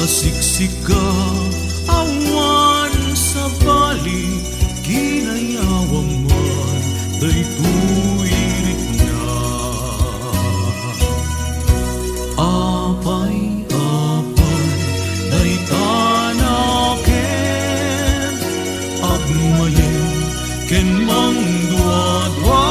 siksika awan sa bali kinayawang man daytoy na apay-apay daytanaken agmayen ken mangduadwa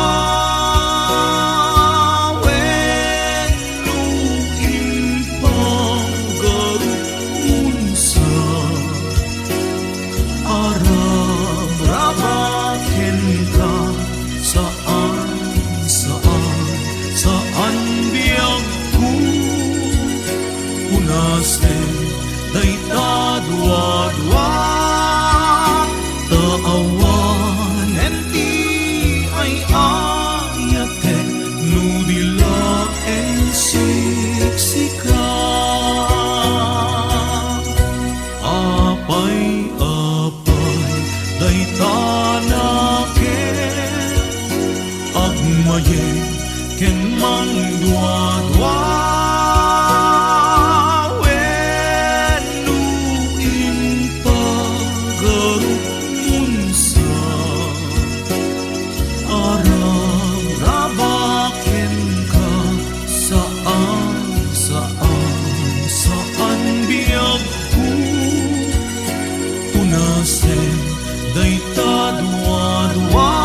dayta dua-dua taawan enti ay ayate nudila en siksika apay-apay dayta naken agmayen ken mangdua-dua dayta dua-dua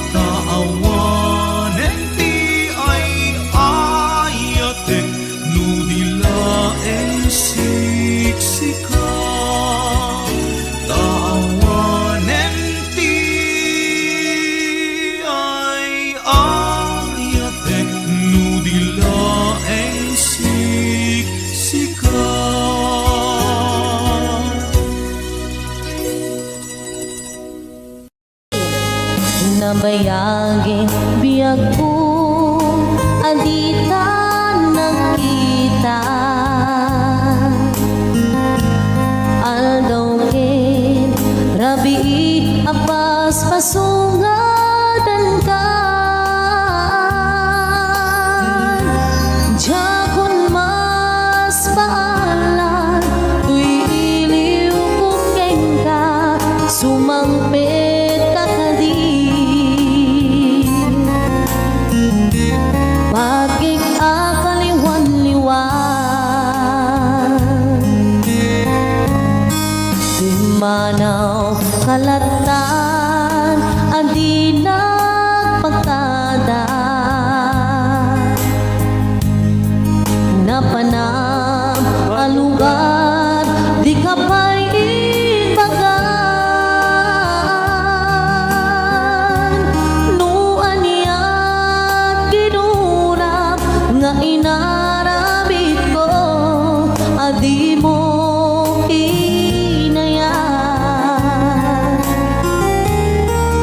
taawan enti ay ayate nudila en siksika taawan enti ay ayate nudila en siksika. Nabayagin biyag ko adita nakita aldawin rabi apas pasungatan ka jakon mas paalan tuy iliw kukeng ka sumangpet kakadi pagig akaliwan-liwan di manaw kalatan adi nagpagkada napanam alugar di kapay nga inarabit ko adi mo inayaan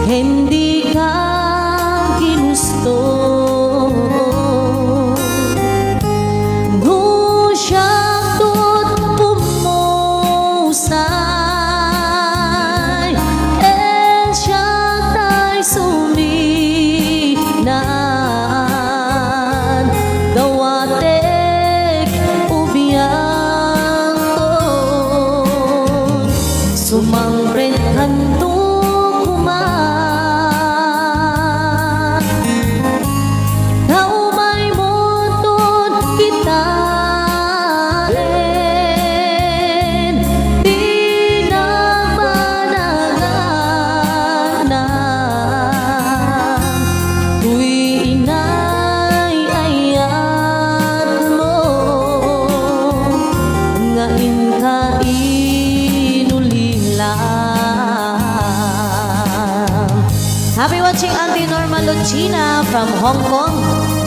hindi ka ginusto gusyak tut pumusay el syak tay suminaan dawatek ubiyang ko sumangpret kanto kuman naumay moton kita di napananganan tuy inay ayat mo ngain ka inulilang. Happy watching Auntie Norma Lucina from Hong Kong,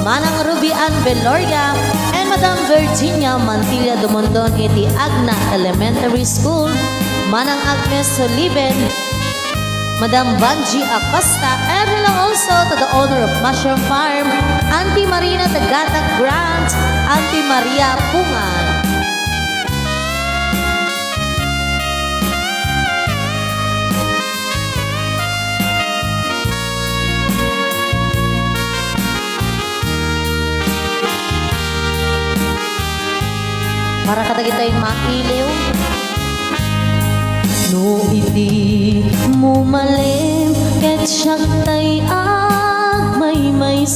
Manang Ruby Ann Veloria, and Madam Virginia Mantilla Dumondon iti Agna Elementary School, Manang Agnes Soliven, Madam Banji Acosta, and hello also to the owner of Mushroom Farm, Auntie Marina Tagatak Grant, Auntie Maria Pungan. Para kita'y mailiw. No iti mo malim, ket siyak tay may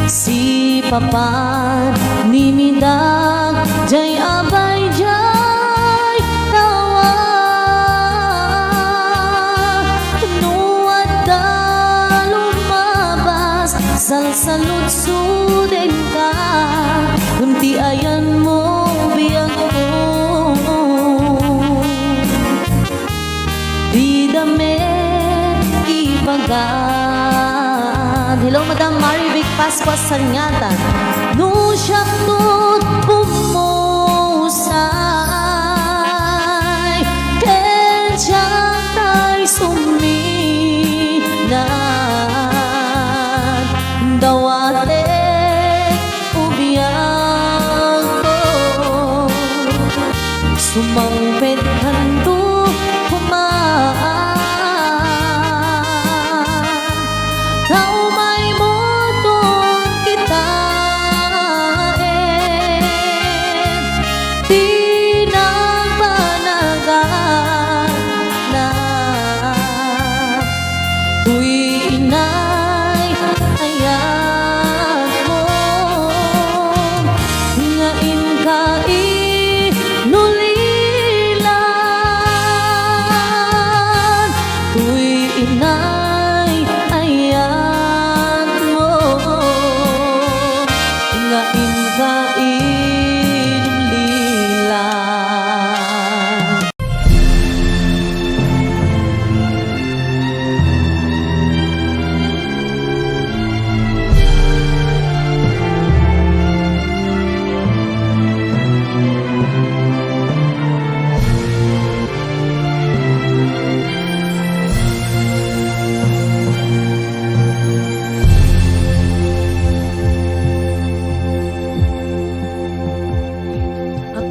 si papan ni midag jay abay jay tawa nuwat da lumabas salsalud suden ka kunti ayan mo biyang ko di damit ibagad. Hello, Madam Marivic Pascuas Sanyatan. No siya tut pumusay ken siya tay suminat dawate ubiyang ko sumangpet hando kumaan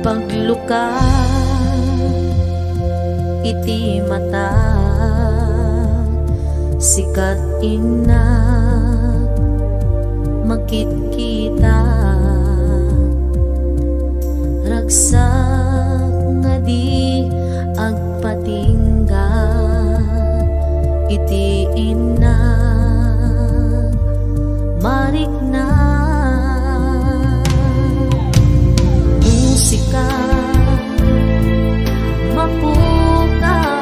pagluka iti mata sikat ina makit-kita ragsak nga di agpatingga iti ina marik na musika mapukaw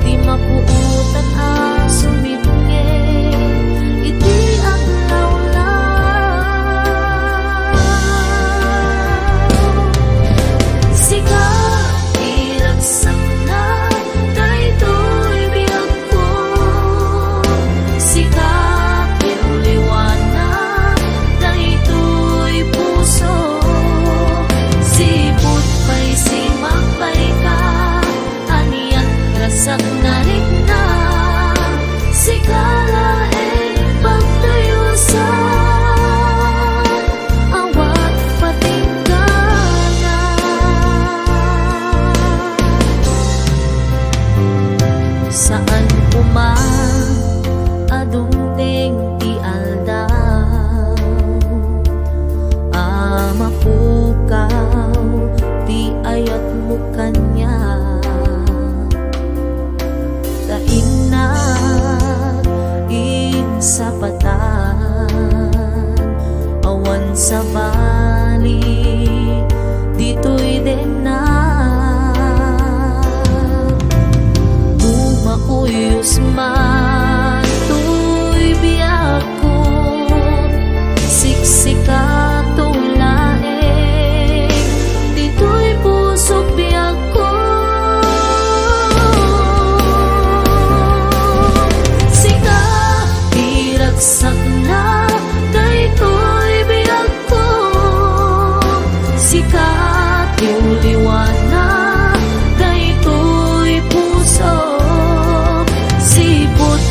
di mapuutan sumibke iti aglawlaw sika iragsak na daytoy biyag ko sika pinuliwanan daytoy puso sipot pa'y simapay ka aniyak rasak na rin na sikala pagtayo sa awat patingkana saan umang adungteng ti aldaw mapukaw ti ayat mo kanya kaina sa patan awan sa bali dito'y din na dumauyos man tuy biyak ko siksika tulae dito'y pusok biyak ko sika diragsak na daytoy biyak ko sika tiuliwana daytoy puso sipot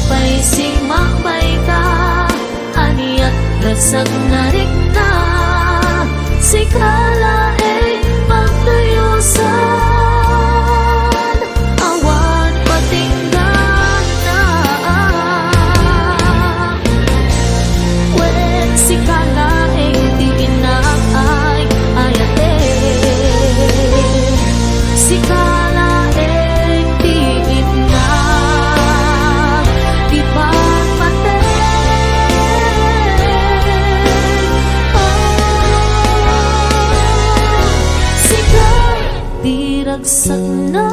ragsak na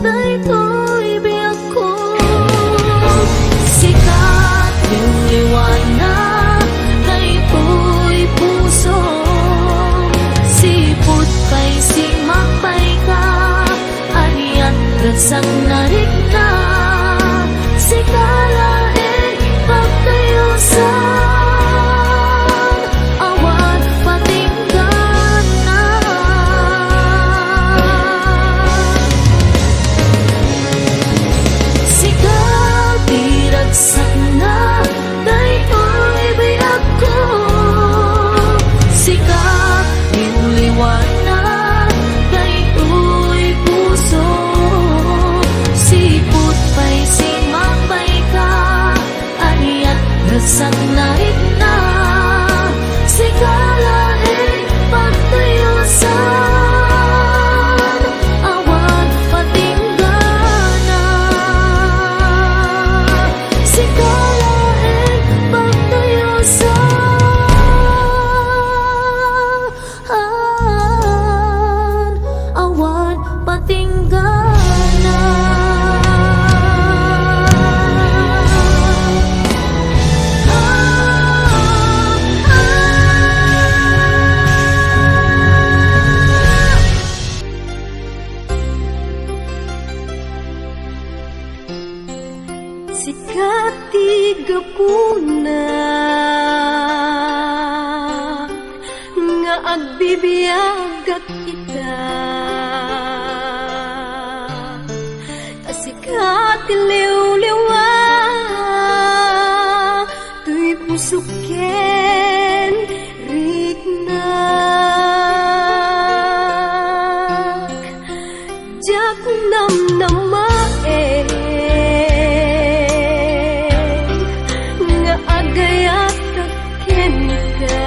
daytoy biyak ko. Sikat yung liwanag daytoy puso, sipot kay simapay ka, ariyan ragsak na rin na. Sikalain pagtayo sa awan patinggan na. Sikat diragsak na daytoy biyak ko. Sikat yung liwanag daytoy puso, sipot pa'y simapay ka, ariyan ragsak na rin na. Sikalain pagtayo sa awan patinggan na. Sikalain pagtayo sa awan patinggan na. Sikat tigapuna nga agbibiyag at kita, sikat liw-liwa tuy pusuken rignak jak namnamae nga agayat kaken ka.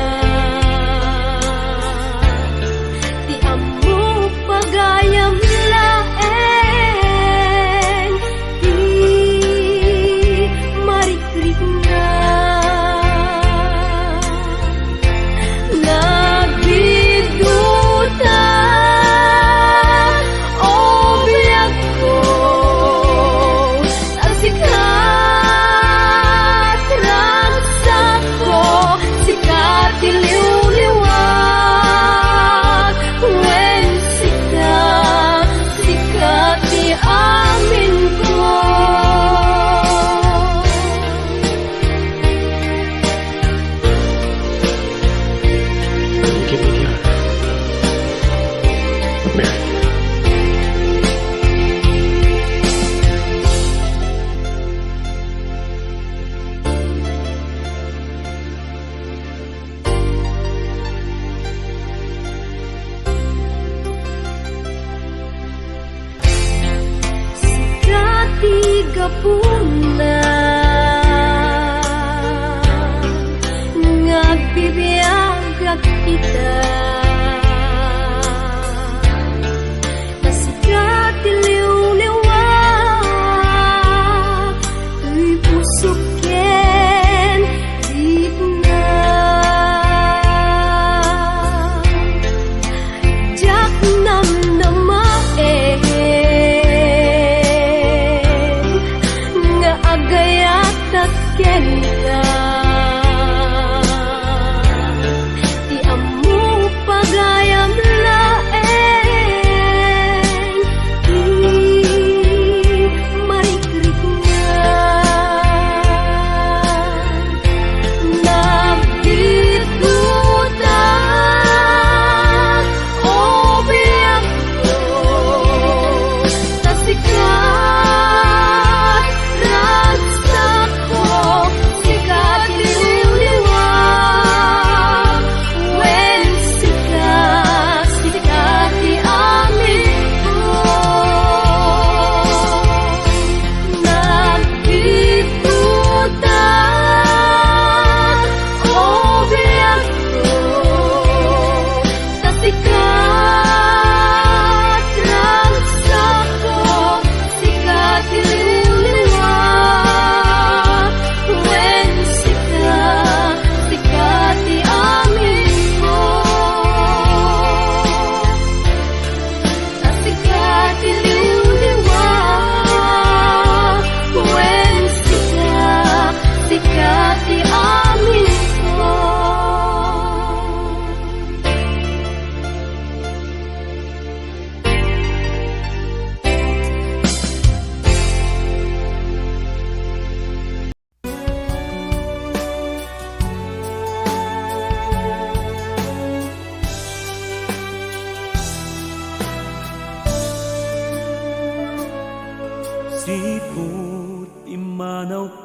Di amo pagayam laeng, di marikrik na. Nagbiduta o biyak ko, ang sikat ragsak ko, sikat iliw-liwag, when sikat, sikat di amin ko. Give me the honor. Mary. Sikat tigapuna nga agbibiyag at kita, sikat iliw-liwag tuy pusuken rignak jak namnamae nga agay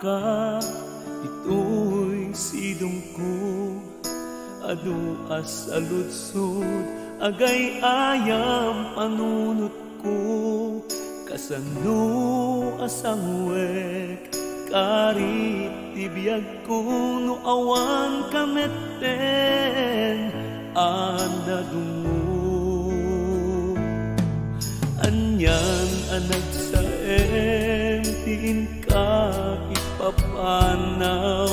ka, ito'y sidong ko. Adu as alutsod, agay ayam panunot ko. Kasano asang wek, karit tibiyag ko. No awan kameten, anda dungo. Anyan anag sa tiin ka ipapanaw.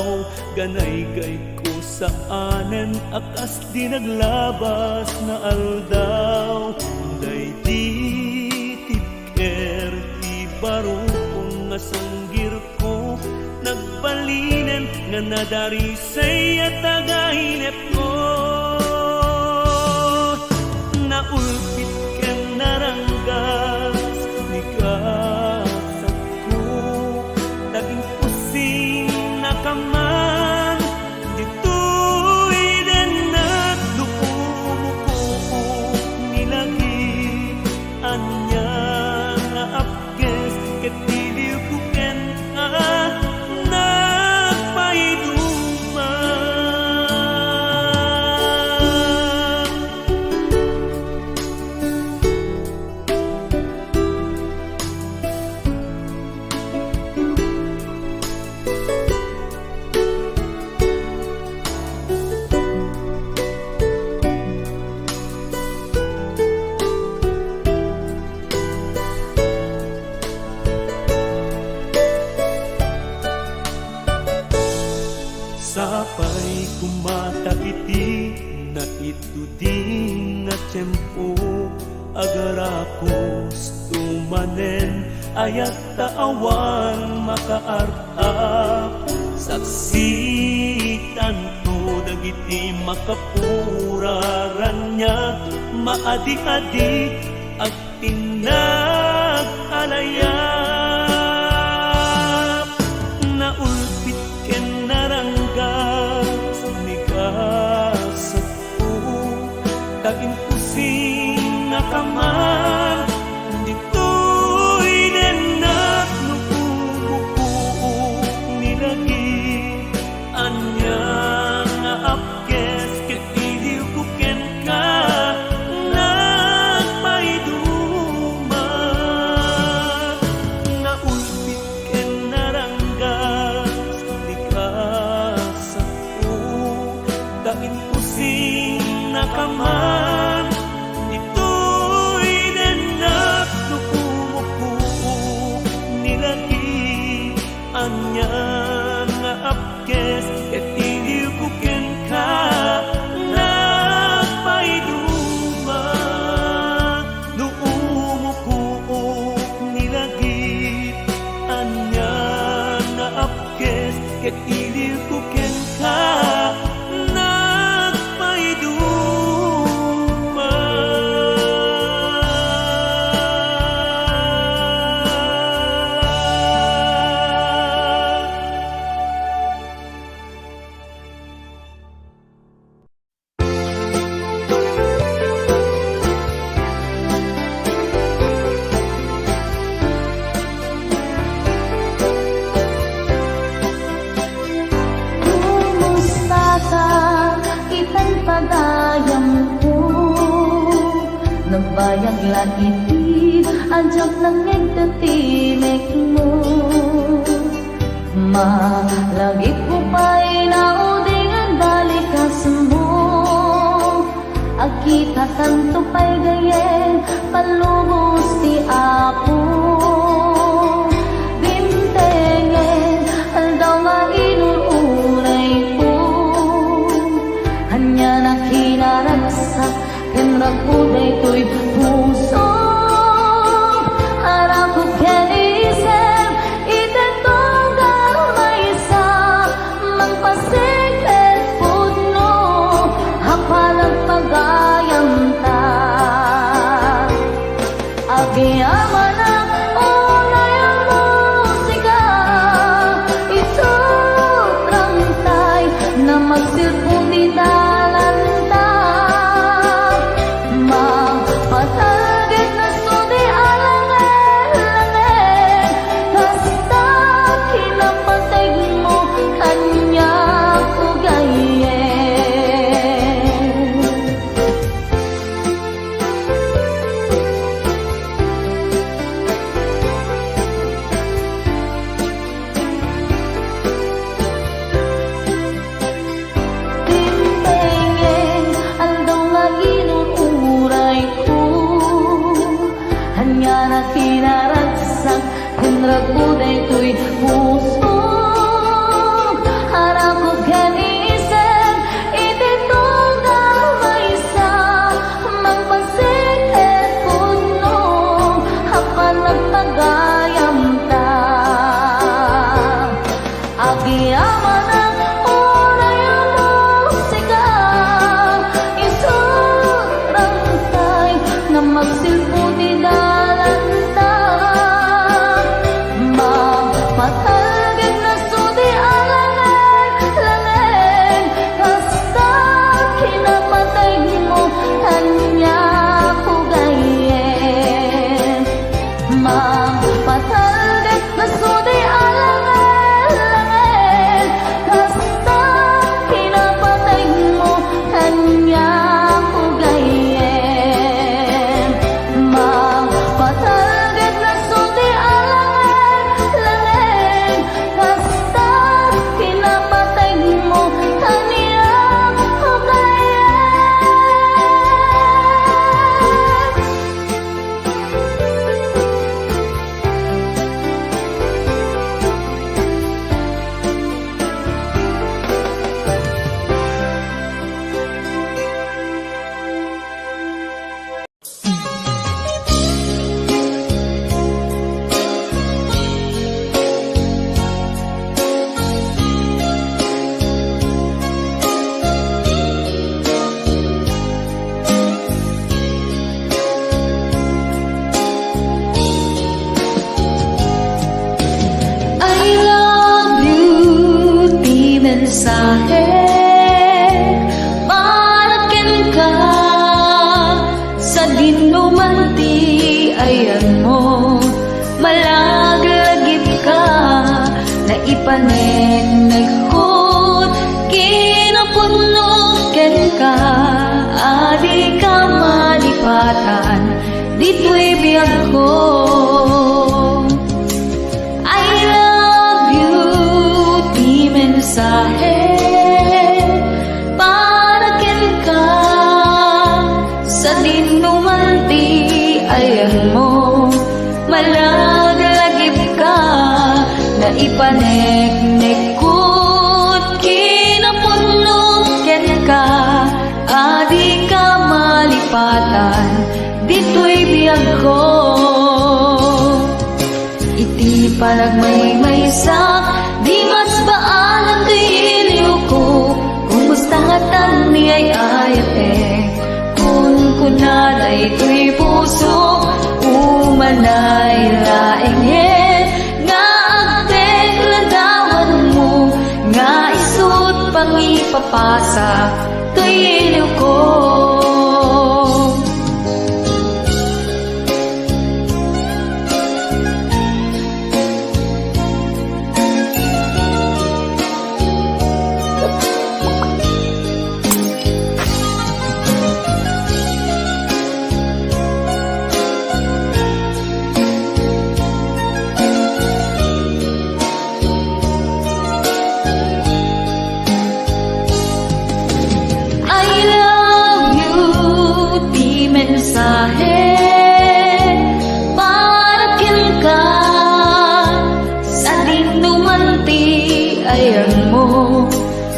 Ganay-gay ko sa anen, akas di naglabas na aldaw. Day di tibker, di baro kong asanggir ko. Nagbalinen nga nadari sa'y tagahinep ko. Naulpit ka naranggas, ni kasap ko. Daging pusing na kaman, dito'y din at lukumuko. Nilagi, anya nga apkes, ketiliw kuken ka, nagpaiduman. Sapay kumata iti na ito din na tiyempo. Agarakos tumanen, ayat taawan makaartap. Saksitan to dagiti makapuraran niya. Maadi-adi at tinag-alayap. Naulpit ken naranggas, nigasap ko. Daging pusing na kaman, dito'y nenat lukumuko. Nilagi, anya nga apkes, ketiliw kuken ka, nagpaiduman. Naulpit ken naranggas, nikasap ko. Daging pusing na kaman, dito'y nenat lukumuko. Nilagi, anya nga apkes, ketiliw kuken ka, nagpaiduman. Luumuko, nilagi, anya nga apkes, ketiliw kuken ka, Kumusta ka? Ita'y pagayam ko. Nagbayag iti, adyak lang nagtatimek mo. Malagip ko pa'y naudingan balikas mo. Agkita tanto pa'y gayen, palubos ti Apo. Bintengen, aldaw nga inuuray po. Hanya na kinaragsak, kenrakuday to'y puso. Harap ko kenisem, itetonggal may isa. Magpasiklet putno, hapalag pagayam ta. Agiyaman ang unay ang musika. Ito trangtay na magsilpong dinalanta. Magpatarget mensahe para ken ka sa dinumanti ayan mo malaglagip ka na ipanenekot kinapuno ken ka adi ka malipatan dito'y biyag ko. I love you di mensahe para ken ka sa dinumanti ayan mo malaglagip ka na ipaneknekot kinapuno ken ka adi ka malipatan dito'y biyag ko. Iti panagmaymaysak di mas baalan to'y iliw ko kumusta nga tan ni ay ayate kun kunaday to'y puso umanay laengin nga agtek ladawan mo nga isut pangipapasa to'y iliw ko. Mensahe para ken ka sa dinumanti ayan mo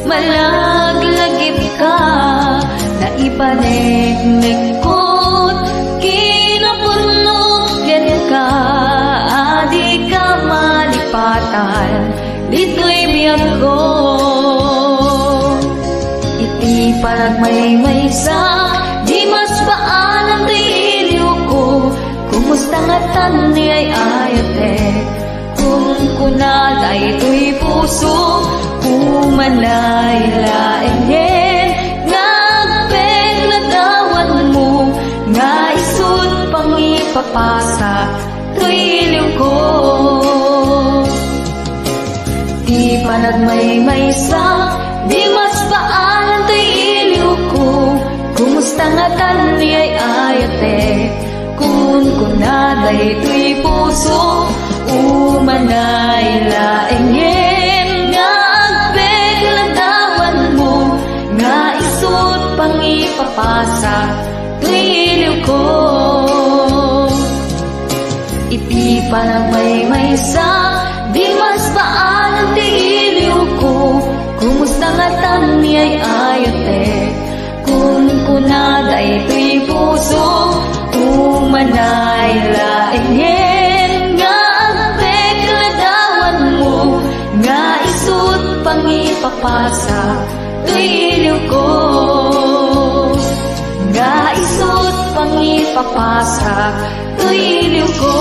malaglagip ka na ipaneknekot kinapuno ken ka adi ka malipatan dito'y biyag ko. Iti panagmaymaysak di mas baalan to'y iliw ko kumusta nga tan ni ay ayate kung kunaday to'y puso umanay laengin nga agpek ladawan mo nga isut pangipapasa to'y iliw ko. Di panagmaymaysak di mas baalan to'y iliw ko kumusta nga tan ni ay ayate kun kunaday to'y puso umanay laengin nga agpek ladawan mo nga isut pangipapasa to'y iliw ko. Iti panagmaymaysak di mas baalan to'y iliw ko kumusta nga tan ni ay ayate kun kunaday to'y puso umanay laengin nga agpek ladawan mo nga isut pangipapasa to'y iliw ko nga isut pangipapasa to'y iliw ko.